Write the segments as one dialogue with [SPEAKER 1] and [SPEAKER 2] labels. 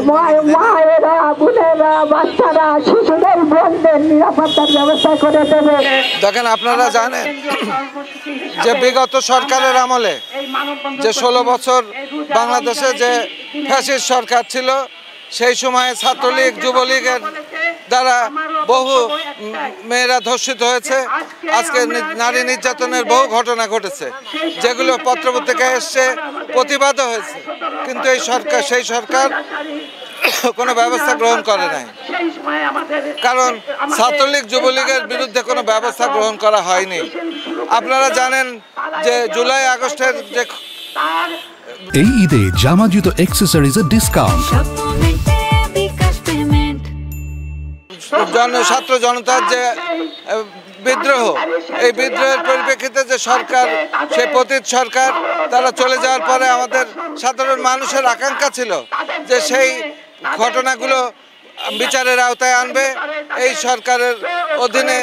[SPEAKER 1] মায়েরা, বোনেরা, বাচ্চারা, শিশুদের বোনদের নিরাপত্তার ব্যবস্থা করে দেবে।
[SPEAKER 2] দেখেন, আপনারা জানেন যে বিগত সরকারের আমলে যে 16 বছর বাংলাদেশে যে ফ্যাসিস্ট সরকার ছিল, সেই সময়ে ছাত্রলীগ, যুবলীগের দ্বারা বহু মেয়েরা ধর্ষিত হয়েছে। আজকে নারী নির্যাতনের বহু ঘটনা ঘটেছে, যেগুলো পত্রপত্রিকায় এসছে, প্রতিবাদও হয়েছে। কিন্তু সেই সরকার কোনো ব্যবস্থা গ্রহণ করে নাই, কারণ ছাত্রলীগ, যুবলীগের বিরুদ্ধে কোনো ব্যবস্থা গ্রহণ করা হয়নি। আপনারা জানেন যে জুলাই আগস্টের যে
[SPEAKER 3] এই ঈদে জামা জুতো অ্যাকসেসরিজের ডিসকাউন্ট।
[SPEAKER 2] ছাত্র জনতার যে বিদ্রোহ, এই বিদ্রোহের পরিপ্রেক্ষিতে যে সরকার, সেই পতিত সরকার, তারা চলে যাওয়ার পরে আমাদের সাধারণ মানুষের আকাঙ্ক্ষা ছিল যে সেই ঘটনাগুলো বিচারের আওতায় আনবে, এই সরকারের অধীনে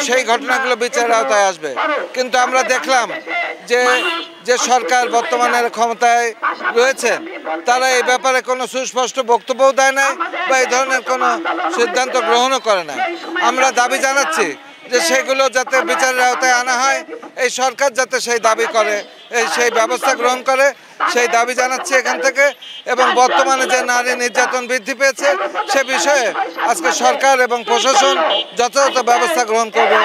[SPEAKER 2] সেই ঘটনাগুলো বিচারের আওতায় আসবে। কিন্তু আমরা দেখলাম যে সরকার বর্তমানে ক্ষমতায় রয়েছেন, তারা এই ব্যাপারে কোনো সুস্পষ্ট বক্তব্যও দেয় নাই বা এই ধরনের কোনো সিদ্ধান্ত গ্রহণও করে নাই। আমরা দাবি জানাচ্ছি যে সেগুলো যাতে বিচারের আওতায় আনা হয়, এই সরকার যাতে সেই দাবি করে, সেই ব্যবস্থা গ্রহণ করে, সেই দাবি জানাচ্ছি এখান থেকে। এবং বর্তমানে যে নারী নির্যাতন বৃদ্ধি পেয়েছে, সে বিষয়ে আজকে সরকার এবং প্রশাসন যথাযথ ব্যবস্থা গ্রহণ করবে।